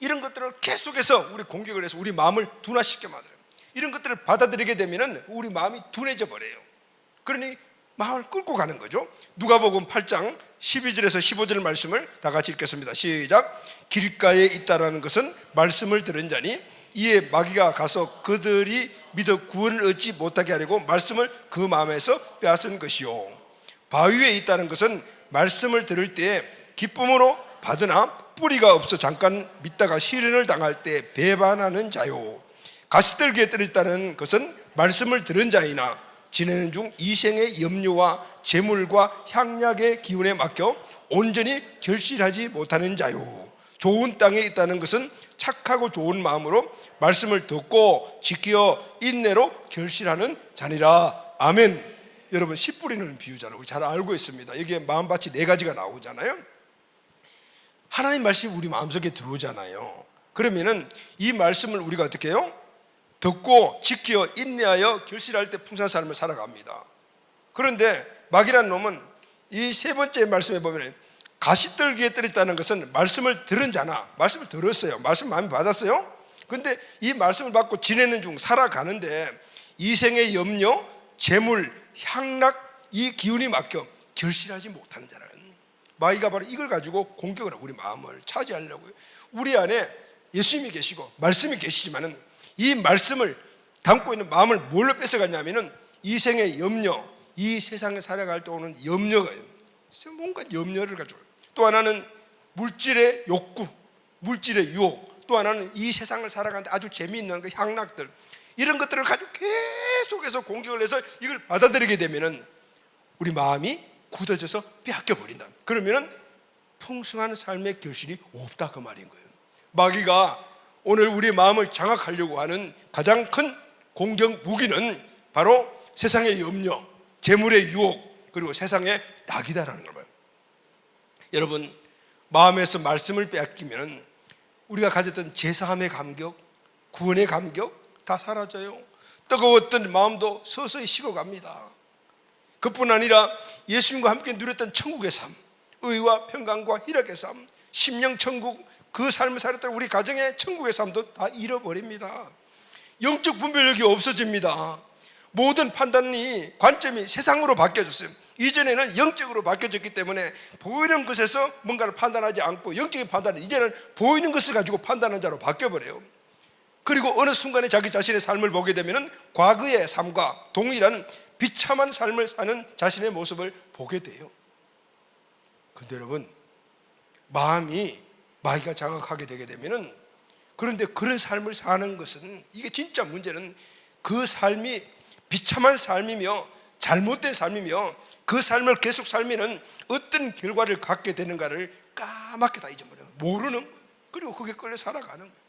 이런 것들을 계속해서 우리 공격을 해서 우리 마음을 둔화시켜 만들어요. 이런 것들을 받아들이게 되면 우리 마음이 둔해져 버려요. 그러니 마음을 끌고 가는 거죠. 누가복음 8장 12절에서 15절 말씀을 다 같이 읽겠습니다. 시작. 길가에 있다라는 것은 말씀을 들은 자니 이에 마귀가 가서 그들이 믿어 구원을 얻지 못하게 하려고 말씀을 그 마음에서 빼앗은 것이요. 바위에 있다는 것은 말씀을 들을 때 기쁨으로 받으나 뿌리가 없어 잠깐 믿다가 시련을 당할 때 배반하는 자요. 가시떨기에 떨어졌다는 것은 말씀을 들은 자이나 지내는 중 이생의 염려와 재물과 향락의 기운에 막혀 온전히 결실하지 못하는 자요. 좋은 땅에 있다는 것은 착하고 좋은 마음으로 말씀을 듣고 지켜 인내로 결실하는 자니라. 아멘. 여러분, 씨 뿌리는 비유잖아요. 우리 잘 알고 있습니다. 여기에 마음밭이 4가지가 나오잖아요. 하나님 말씀이 우리 마음속에 들어오잖아요. 그러면은 이 말씀을 우리가 어떻게 해요? 듣고 지켜 인내하여 결실할 때 풍성한 삶을 살아갑니다. 그런데 마귀라는 놈은 이 3번째 말씀에 보면 가시떨기에 떨어졌다는 것은 말씀을 들은 자나, 말씀을 들었어요. 말씀 마음에 받았어요. 근데 이 말씀을 받고 지내는 중 살아가는데 이생의 염려, 재물, 향락, 이 기운이 막혀 결실하지 못하는 자라는, 마귀가 바로 이걸 가지고 공격을 하고 우리 마음을 차지하려고요. 우리 안에 예수님이 계시고 말씀이 계시지만은 이 말씀을 담고 있는 마음을 뭘로 뺏어갔냐면은 이생의 염려, 이 세상에 살아갈 때 오는 염려가 뭔가 염려를 가지고, 또 하나는 물질의 욕구, 물질의 유혹, 또 하나는 이 세상을 살아가는데 아주 재미있는 그 향락들, 이런 것들을 가지고 계속해서 공격을 해서 이걸 받아들이게 되면은 우리 마음이 굳어져서 빼앗겨 버린다. 그러면은 풍성한 삶의 결실이 없다, 그 말인 거예요. 마귀가 오늘 우리 마음을 장악하려고 하는 가장 큰 공격 무기는 바로 세상의 염려, 재물의 유혹, 그리고 세상의 낙이다라는 거예요. 여러분, 마음에서 말씀을 빼앗기면 우리가 가졌던 제사함의 감격, 구원의 감격 다 사라져요. 뜨거웠던 마음도 서서히 식어갑니다. 그뿐 아니라 예수님과 함께 누렸던 천국의 삶, 의와 평강과 희락의 삶, 심령천국, 그 삶을 살았던 우리 가정의 천국의 삶도 다 잃어버립니다. 영적 분별력이 없어집니다. 모든 판단이, 관점이 세상으로 바뀌어졌어요. 이전에는 영적으로 바뀌어졌기 때문에 보이는 것에서 뭔가를 판단하지 않고 영적인 판단은 이제는 보이는 것을 가지고 판단하는 자로 바뀌어버려요. 그리고 어느 순간에 자기 자신의 삶을 보게 되면 과거의 삶과 동일한 비참한 삶을 사는 자신의 모습을 보게 돼요. 그런데 여러분, 마음이 마귀가 장악하게 되게 되면은, 그런데 그런 삶을 사는 것은, 이게 진짜 문제는 그 삶이 비참한 삶이며 잘못된 삶이며 그 삶을 계속 살면은 어떤 결과를 갖게 되는가를 까맣게 다 잊어버려요. 모르는, 그리고 그게 끌려 살아가는 거예요.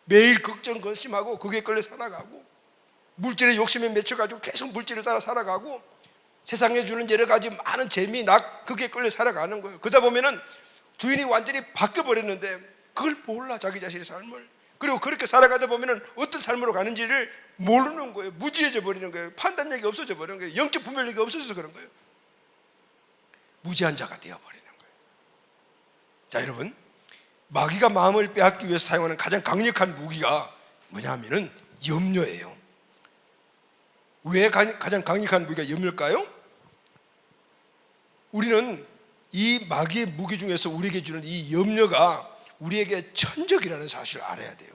매일 걱정 근심하고 그게 끌려 살아가고, 물질의 욕심에 맺혀가지고 계속 물질을 따라 살아가고, 세상에 주는 여러 가지 많은 재미, 낙, 그게 끌려 살아가는 거예요. 그러다 보면은 주인이 완전히 바뀌어버렸는데 그걸 몰라, 자기 자신의 삶을. 그리고 그렇게 살아가다 보면은 어떤 삶으로 가는지를 모르는 거예요. 무지해져 버리는 거예요. 판단력이 없어져 버리는 거예요. 영적 분별력이 없어져서 그런 거예요. 무지한 자가 되어버리는 거예요. 자, 여러분, 마귀가 마음을 빼앗기 위해서 사용하는 가장 강력한 무기가 뭐냐면은 염려예요. 왜 가장 강력한 무기가 염려일까요? 우리는 이 마귀의 무기 중에서 우리에게 주는 이 염려가 우리에게 천적이라는 사실을 알아야 돼요.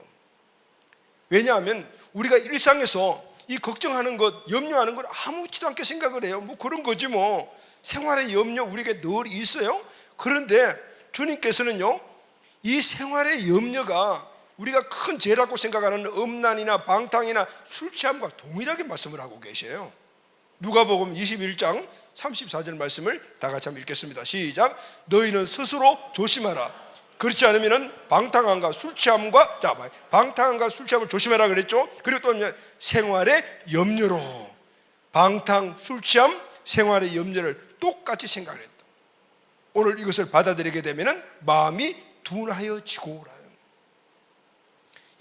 왜냐하면 우리가 일상에서 이 걱정하는 것, 염려하는 걸 아무렇지도 않게 생각을 해요. 뭐 그런 거지 뭐. 생활의 염려 우리에게 늘 있어요. 그런데 주님께서는요, 이 생활의 염려가 우리가 큰 죄라고 생각하는 음란이나 방탕이나 술 취함과 동일하게 말씀을 하고 계세요. 누가복음 21장 34절 말씀을 다 같이 한번 읽겠습니다. 시작. 너희는 스스로 조심하라. 그렇지 않으면 방탕함과 술 취함과, 방탕함과 술 취함을 조심해라 그랬죠. 그리고 또 생활의 염려로, 방탕, 술 취함, 생활의 염려를 똑같이 생각을 했다. 오늘 이것을 받아들이게 되면 마음이 둔하여지고.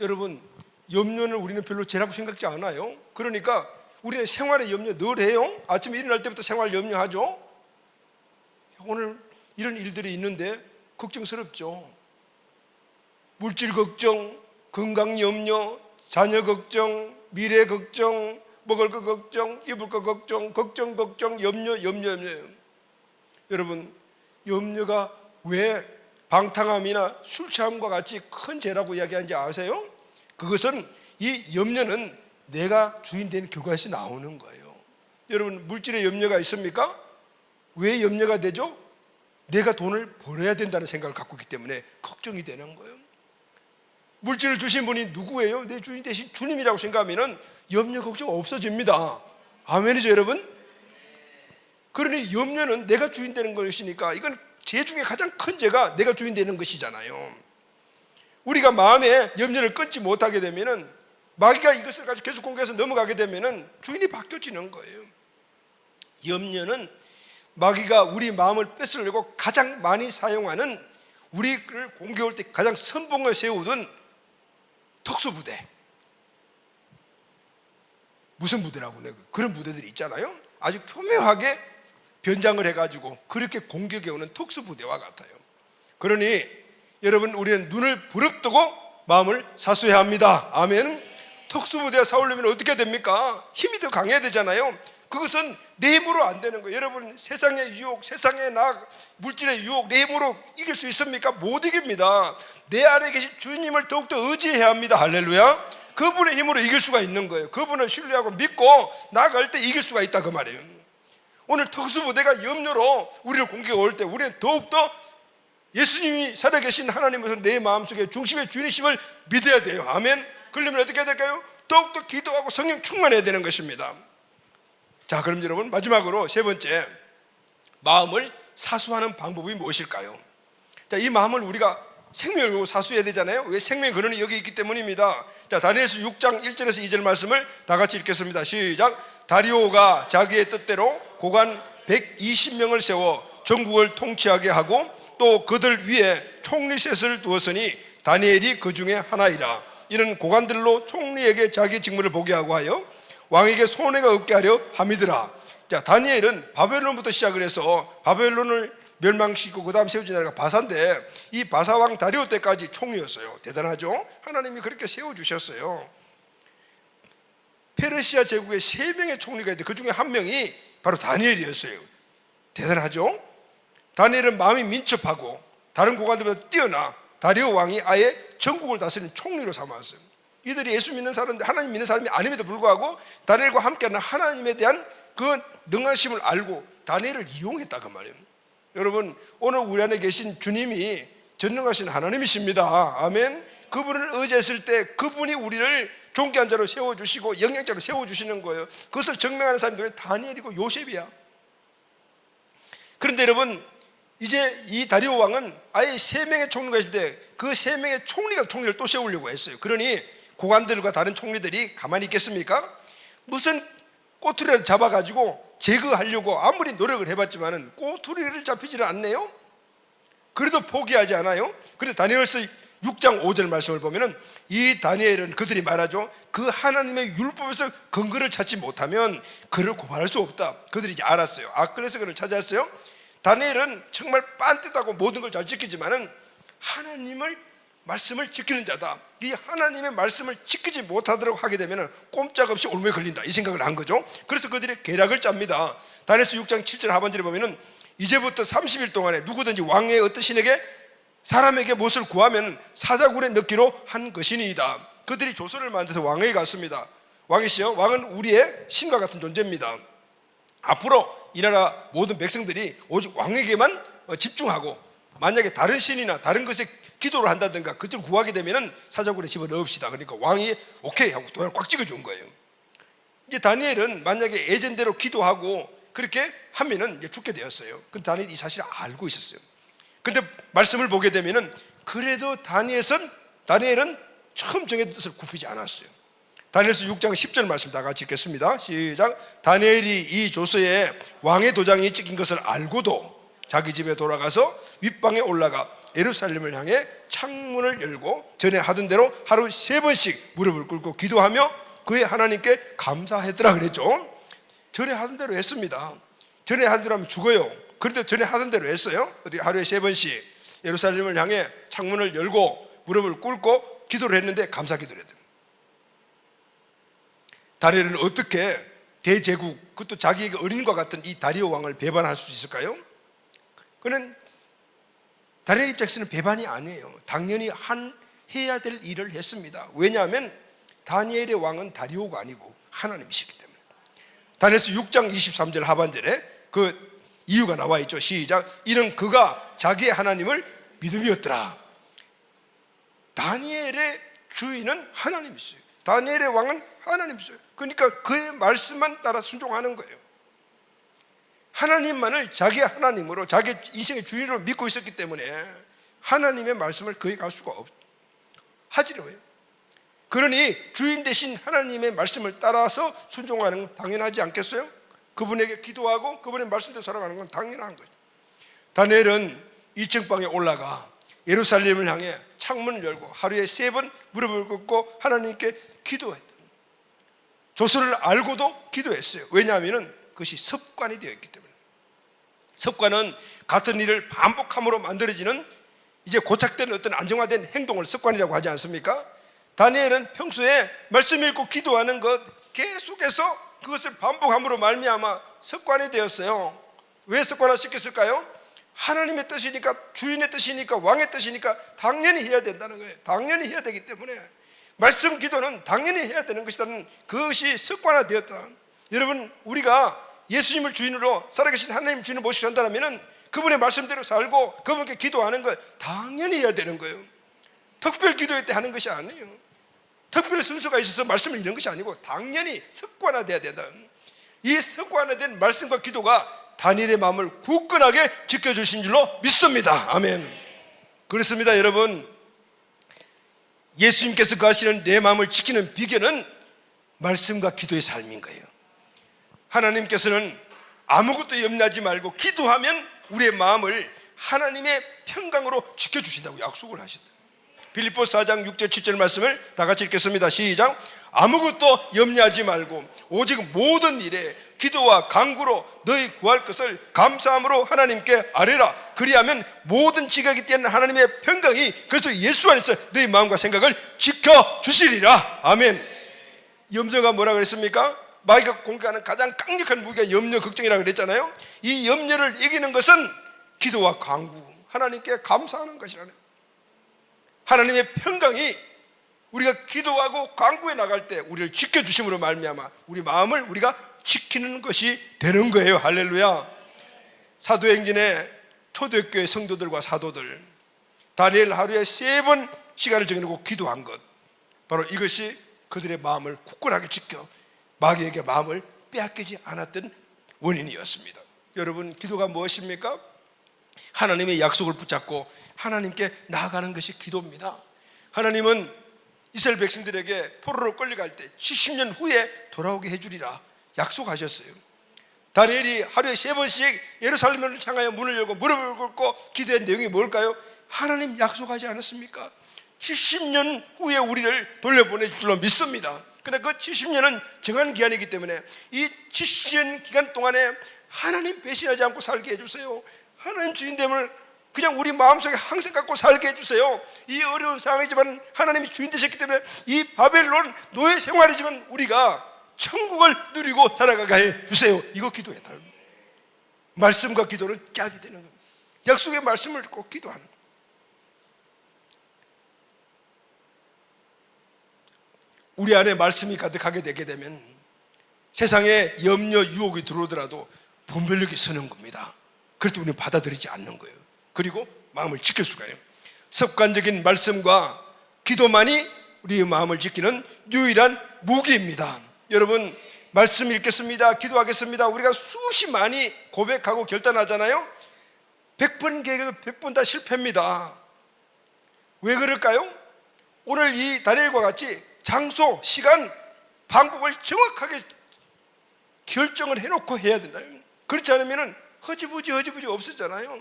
여러분, 염려는 우리는 별로 죄라고 생각지 않아요. 그러니까 우리는 생활의 염려 늘 해요. 아침에 일어날 때부터 생활 염려하죠. 오늘 이런 일들이 있는데 걱정스럽죠. 물질 걱정, 건강 염려, 자녀 걱정, 미래 걱정, 먹을 거 걱정, 입을 거 걱정, 염려. 여러분, 염려가 왜 방탕함이나 술 취함과 같이 큰 죄라고 이야기하는지 아세요? 그것은, 이 염려는 내가 주인 되는 결과에서 나오는 거예요. 여러분, 물질에 염려가 있습니까? 왜 염려가 되죠? 내가 돈을 벌어야 된다는 생각을 갖고 있기 때문에 걱정이 되는 거예요. 물질을 주신 분이 누구예요? 내 주인 대신 주님이라고 생각하면 염려 걱정 없어집니다. 아멘이죠, 여러분? 그러니 염려는 내가 주인 되는 것이니까, 이건 죄 중에 가장 큰 죄가 내가 주인 되는 것이잖아요. 우리가 마음에 염려를 끊지 못하게 되면은, 마귀가 이것을 가지고 계속 공격해서 넘어가게 되면은 주인이 바뀌어지는 거예요. 염려는 마귀가 우리 마음을 뺏으려고 가장 많이 사용하는, 우리를 공격할 때 가장 선봉에 세우던 특수부대. 무슨 부대라고 해요? 그런 부대들이 있잖아요. 아주 교묘하게 변장을 해가지고 그렇게 공격해 오는 특수부대와 같아요. 그러니 여러분, 우리는 눈을 부릅뜨고 마음을 사수해야 합니다. 아멘. 특수부대가 싸우려면 어떻게 됩니까? 힘이 더 강해야 되잖아요. 그것은 내 힘으로 안 되는 거예요. 여러분, 세상의 유혹, 세상의 물질의 유혹, 내 힘으로 이길 수 있습니까? 못 이깁니다. 내 안에 계신 주님을 더욱더 의지해야 합니다. 할렐루야. 그분의 힘으로 이길 수가 있는 거예요. 그분을 신뢰하고 믿고 나아갈 때 이길 수가 있다, 그 말이에요. 오늘 특수부대가 염려로 우리를 공격해 올 때 우리는 더욱더 예수님이 살아계신 하나님을 내 마음속에 중심의 주인이심을 믿어야 돼요. 아멘. 그러려면 어떻게 해야 될까요? 더욱더 기도하고 성령 충만해야 되는 것입니다. 자, 그럼 여러분, 마지막으로 세 번째, 마음을 사수하는 방법이 무엇일까요? 자, 이 마음을 우리가 생명을 걸고 사수해야 되잖아요. 왜? 생명의 근원이 여기 있기 때문입니다. 자, 다니엘서 6장 1절에서 2절 말씀을 다 같이 읽겠습니다. 시작. 다리오가 자기의 뜻대로 고관 120명을 세워 전국을 통치하게 하고 또 그들 위에 총리셋을 두었으니 다니엘이 그 중에 하나이라. 이는 고관들로 총리에게 자기 직무를 보게 하고 하여 왕에게 손해가 없게 하려 함이더라. 자, 다니엘은 바벨론부터 시작을 해서 바벨론을 멸망시키고 그 다음 세워진 나라가 바사인데, 이 바사왕 다리오 때까지 총리였어요. 대단하죠? 하나님이 그렇게 세워주셨어요. 페르시아 제국에 3명의 총리가 있는데 그 중에 한 명이 바로 다니엘이었어요. 대단하죠? 다니엘은 마음이 민첩하고 다른 고관들보다 뛰어나 다리오 왕이 아예 전국을 다스리는 총리로 삼았어요. 이들이 예수 믿는 사람들, 하나님 믿는 사람이 아님에도 불구하고 다니엘과 함께하는 하나님에 대한 그 능하심을 알고 다니엘을 이용했다, 그 말이에요. 여러분, 오늘 우리 안에 계신 주님이 전능하신 하나님이십니다. 아멘. 그분을 의지했을 때 그분이 우리를 존귀한 자로 세워주시고 영양자로 세워주시는 거예요. 그것을 증명하는 사람들이 다니엘이고 요셉이야. 그런데 여러분, 이제 이 다리오 왕은 아예 3명의 총리가 있을 때 그 3명의 총리가 총리를 또 세우려고 했어요. 그러니 고관들과 다른 총리들이 가만히 있겠습니까? 무슨 꼬투리를 잡아가지고 제거하려고 아무리 노력을 해봤지만은 꼬투리를 잡히지를 않네요. 그래도 포기하지 않아요. 그런데 다니엘서 6장 5절 말씀을 보면은 이 다니엘은, 그들이 말하죠, 그 하나님의 율법에서 근거를 찾지 못하면 그를 고발할 수 없다. 그들이 이제 알았어요. 그래서 그를 찾았어요. 다니엘은 정말 빤듯하고 모든 걸 잘 지키지만은 하나님을 말씀을 지키는 자다. 이 하나님의 말씀을 지키지 못하도록 하게 되면 꼼짝없이 올무에 걸린다, 이 생각을 한 거죠. 그래서 그들이 계략을 짭니다. 다니엘서 6장 7절 하반절에 보면은 이제부터 30일 동안에 누구든지 왕의 어떤 신에게 사람에게 무엇을 구하면 사자굴에 넣기로 한 것이니이다. 그들이 조서를 만들어서 왕에게 갔습니다. 왕이시여, 왕은 우리의 신과 같은 존재입니다. 앞으로 이 나라 모든 백성들이 오직 왕에게만 집중하고, 만약에 다른 신이나 다른 것에 기도를 한다든가 그걸 구하게 되면은 사자굴에 집어넣읍시다. 그러니까 왕이 오케이 하고 돈을 꽉 찍어준 거예요. 이제 다니엘은 만약에 예전대로 기도하고 그렇게 하면은 이제 죽게 되었어요. 근데 다니엘이 이 사실을 알고 있었어요. 근데 말씀을 보게 되면은 그래도 다니엘은 처음 정해둔 뜻을 굽히지 않았어요. 다니엘서 6장 10절 말씀 다 같이 읽겠습니다. 시작. 다니엘이 이 조서에 왕의 도장이 찍힌 것을 알고도 자기 집에 돌아가서 윗방에 올라가 예루살렘을 향해 창문을 열고 전에 하던 대로 하루 3번씩 무릎을 꿇고 기도하며 그의 하나님께 감사했더라 그랬죠. 전에 하던 대로 했습니다. 전에 하던 대로 하면 죽어요. 그런데 전에 하던 대로 했어요. 어떻게 하루에 3번씩 예루살렘을 향해 창문을 열고 무릎을 꿇고 기도를 했는데 감사 기도를 했대요. 다니엘은 어떻게 대제국, 그것도 자기에게 어린과 같은 이 다리오 왕을 배반할 수 있을까요? 그는 다니엘 입장에서는 배반이 아니에요. 당연히 해야 될 일을 했습니다. 왜냐하면 다니엘의 왕은 다리오가 아니고 하나님이시기 때문에. 다니엘서 6장 23절 하반절에 그 이유가 나와 있죠. 시작. 이는 그가 자기의 하나님을 믿음이었더라. 다니엘의 주인은 하나님이시죠. 다니엘의 왕은 하나님이시죠. 그러니까 그의 말씀만 따라 순종하는 거예요. 하나님만을 자기 하나님으로, 자기 인생의 주인으로 믿고 있었기 때문에 하나님의 말씀을 거의 갈 수가 하지를 왜요? 그러니 주인 대신 하나님의 말씀을 따라서 순종하는 건 당연하지 않겠어요? 그분에게 기도하고 그분의 말씀대로 살아가는 건 당연한 거죠. 다니엘은 2층 방에 올라가 예루살렘을 향해 창문을 열고 하루에 3번 무릎을 꿇고 하나님께 기도했다. 조서를 알고도 기도했어요. 왜냐하면 그것이 습관이 되어 있기 때문에. 습관은 같은 일을 반복함으로 만들어지는 이제 고착된 어떤 안정화된 행동을 습관이라고 하지 않습니까? 다니엘은 평소에 말씀 읽고 기도하는 것 계속해서 그것을 반복함으로 말미암아 습관이 되었어요. 왜 습관화 시켰을까요? 하나님의 뜻이니까, 주인의 뜻이니까, 왕의 뜻이니까 당연히 해야 된다는 거예요. 당연히 해야 되기 때문에 말씀 기도는 당연히 해야 되는 것이라는 그것이 습관화되었다. 여러분, 우리가 예수님을 주인으로 살아계신 하나님 주인을 모시고 산다면 그분의 말씀대로 살고 그분께 기도하는 거 당연히 해야 되는 거예요. 특별 기도회 때 하는 것이 아니에요. 특별 순서가 있어서 말씀을 읽는 것이 아니고 당연히 습관화돼야 된다. 이 습관화된 말씀과 기도가 다니엘의 마음을 굳건하게 지켜주신 줄로 믿습니다. 아멘. 그렇습니다. 여러분, 예수님께서 거하시는 내 마음을 지키는 비결은 말씀과 기도의 삶인 거예요. 하나님께서는 아무것도 염려하지 말고 기도하면 우리의 마음을 하나님의 평강으로 지켜주신다고 약속을 하셨다. 빌립보서 4장 6절 7절 말씀을 다 같이 읽겠습니다. 시작. 아무것도 염려하지 말고 오직 모든 일에 기도와 간구로 너희 구할 것을 감사함으로 하나님께 아뢰라. 그리하면 모든 지각이 뛰어난 하나님의 평강이 그리스도 예수 안에서 너희 마음과 생각을 지켜주시리라. 아멘. 염려가 뭐라 그랬습니까? 마귀가 공격하는 가장 강력한 무기가 염려, 걱정이라고 그랬잖아요. 이 염려를 이기는 것은 기도와 간구, 하나님께 감사하는 것이라는. 하나님의 평강이 우리가 기도하고 간구해 나갈 때 우리를 지켜주심으로 말미암아 우리 마음을 우리가 지키는 것이 되는 거예요. 할렐루야. 사도행전의 초대교회 성도들과 사도들, 다니엘 하루에 3번 시간을 정해놓고 기도한 것, 바로 이것이 그들의 마음을 굳건하게 지켜 마귀에게 마음을 빼앗기지 않았던 원인이었습니다. 여러분, 기도가 무엇입니까? 하나님의 약속을 붙잡고 하나님께 나아가는 것이 기도입니다. 하나님은 이스라엘 백성들에게 포로로 끌려갈 때 70년 후에 돌아오게 해주리라 약속하셨어요. 다니엘이 하루에 3번씩 예루살렘을 향하여 문을 열고 무릎을 꿇고 기도한 내용이 뭘까요? 하나님 약속하지 않았습니까? 70년 후에 우리를 돌려보내줄 줄로 믿습니다. 그러나 그 70년은 정한 기간이기 때문에 이 70년 기간 동안에 하나님 배신하지 않고 살게 해주세요. 하나님 주인됨을 그냥 우리 마음속에 항상 갖고 살게 해주세요. 이 어려운 상황이지만 하나님이 주인 되셨기 때문에 이 바벨론 노예 생활이지만 우리가 천국을 누리고 살아가게 해주세요. 이거 기도했다. 말씀과 기도는 짝이 되는 겁니다. 약속의 말씀을 꼭 기도하는 겁니다. 우리 안에 말씀이 가득하게 되게 되면 세상에 염려, 유혹이 들어오더라도 분별력이 서는 겁니다. 그럴 때 우리는 받아들이지 않는 거예요. 그리고 마음을 지킬 수가 있어요. 습관적인 말씀과 기도만이 우리의 마음을 지키는 유일한 무기입니다. 여러분, 말씀 읽겠습니다, 기도하겠습니다, 우리가 수없이 많이 고백하고 결단하잖아요. 100번 계획해도 100번 다 실패입니다. 왜 그럴까요? 오늘 이 다니엘과 같이 장소, 시간, 방법을 정확하게 결정을 해놓고 해야 된다. 그렇지 않으면 허지부지 없었잖아요.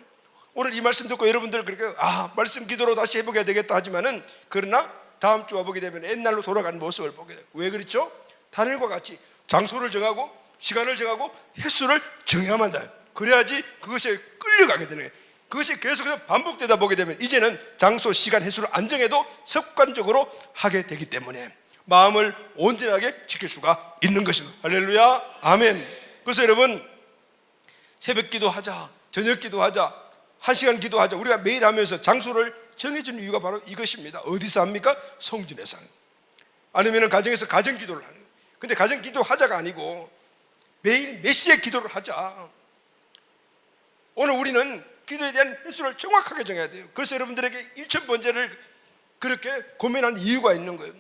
오늘 이 말씀 듣고 여러분들 그렇게 말씀 기도로 다시 해보게 되겠다 하지만은, 그러나 다음 주와 보게 되면 옛날로 돌아가는 모습을 보게 돼요. 왜 그렇죠? 다니엘과 같이 장소를 정하고 시간을 정하고 횟수를 정해야만 한다. 그래야지 그것에 끌려가게 되는 거예요. 그것이 계속해서 반복되다 보게 되면 이제는 장소, 시간, 횟수를 안 정해도 습관적으로 하게 되기 때문에 마음을 온전하게 지킬 수가 있는 것입니다. 할렐루야, 아멘. 그래서 여러분, 새벽 기도하자, 저녁 기도하자, 1시간 기도하자, 우리가 매일 하면서 장소를 정해주는 이유가 바로 이것입니다. 어디서 합니까? 성전에서 하는, 아니면 가정에서 가정 기도를 하는 거예요. 근데 가정 기도 하자가 아니고 매일 몇 시에 기도를 하자. 오늘 우리는 기도에 대한 횟수를 정확하게 정해야 돼요. 그래서 여러분들에게 1000번제를 그렇게 고민하는 이유가 있는 거예요.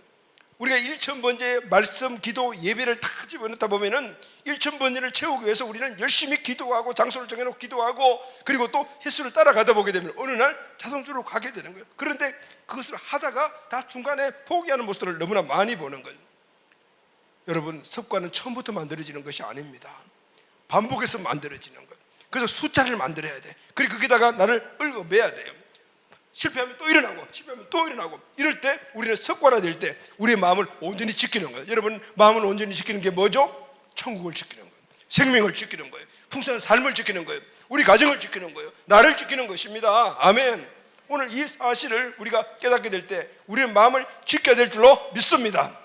우리가 1000번제 말씀, 기도, 예배를 다 집어넣다 보면은 1000번제를 채우기 위해서 우리는 열심히 기도하고 장소를 정해놓고 기도하고 그리고 또 횟수를 따라가다 보게 되면 어느 날 자동적으로 가게 되는 거예요. 그런데 그것을 하다가 다 중간에 포기하는 모습들을 너무나 많이 보는 거예요. 여러분, 습관은 처음부터 만들어지는 것이 아닙니다. 반복해서 만들어지는 거예요. 그래서 숫자를 만들어야 돼. 그리고 거기다가 나를 얽어매야 돼요. 실패하면 또 일어나고, 실패하면 또 일어나고, 이럴 때 우리는 습관화될 때 우리의 마음을 온전히 지키는 거예요. 여러분, 마음을 온전히 지키는 게 뭐죠? 천국을 지키는 거예요. 생명을 지키는 거예요. 풍성한 삶을 지키는 거예요. 우리 가정을 지키는 거예요. 나를 지키는 것입니다. 아멘. 오늘 이 사실을 우리가 깨닫게 될 때 우리의 마음을 지켜야 될 줄로 믿습니다.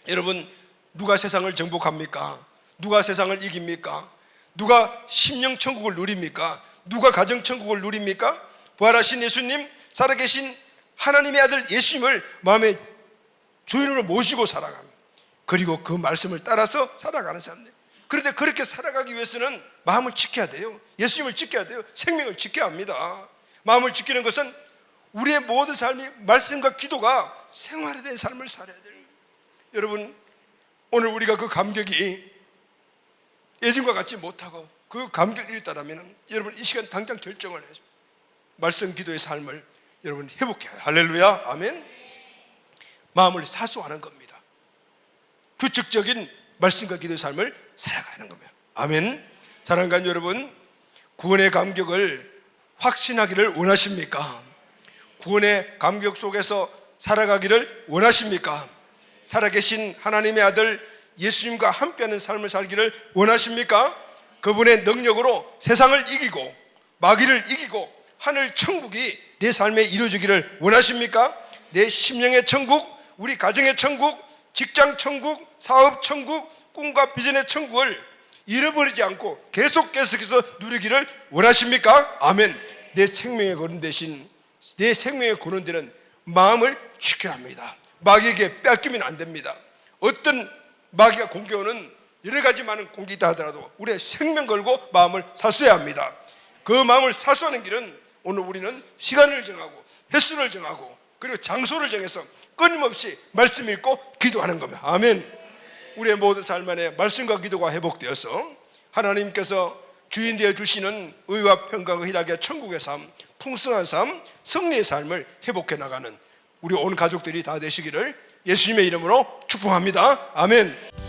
여러분, 누가 세상을 정복합니까? 누가 세상을 이깁니까? 누가 심령 천국을 누립니까? 누가 가정 천국을 누립니까? 부활하신 예수님, 살아계신 하나님의 아들 예수님을 마음의 주인으로 모시고 살아가는, 그리고 그 말씀을 따라서 살아가는 사람들. 그런데 그렇게 살아가기 위해서는 마음을 지켜야 돼요. 예수님을 지켜야 돼요. 생명을 지켜야 합니다. 마음을 지키는 것은 우리의 모든 삶이 말씀과 기도가 생활화된 삶을 살아야 돼요. 여러분, 오늘 우리가 그 감격이 예전과 같지 못하고 그 감격을 잃었다면 여러분, 이 시간 당장 결정을 해서 말씀 기도의 삶을 여러분 회복해야 해요. 할렐루야, 아멘. 마음을 사수하는 겁니다. 규칙적인 말씀과 기도의 삶을 살아가는 겁니다. 아멘. 사랑하는 여러분, 구원의 감격을 확신하기를 원하십니까? 구원의 감격 속에서 살아가기를 원하십니까? 살아계신 하나님의 아들 예수님과 함께하는 삶을 살기를 원하십니까? 그분의 능력으로 세상을 이기고 마귀를 이기고 하늘 천국이 내 삶에 이루어지기를 원하십니까? 내 심령의 천국, 우리 가정의 천국, 직장 천국, 사업 천국, 꿈과 비전의 천국을 잃어버리지 않고 계속해서 누리기를 원하십니까? 아멘. 내 생명의 근원 대신 내 생명의 근원되는 마음을 지켜야 합니다. 마귀에게 뺏기면 안 됩니다. 어떤 마귀가 공격하는 여러 가지 많은 공격이 있다 하더라도 우리의 생명 걸고 마음을 사수해야 합니다. 그 마음을 사수하는 길은 오늘 우리는 시간을 정하고 횟수를 정하고 그리고 장소를 정해서 끊임없이 말씀 읽고 기도하는 겁니다. 아멘. 우리의 모든 삶 안에 말씀과 기도가 회복되어서 하나님께서 주인 되어 주시는 의와 평강과 희락의 천국의 삶, 풍성한 삶, 승리의 삶을 회복해 나가는 우리 온 가족들이 다 되시기를 예수님의 이름으로 축복합니다. 아멘.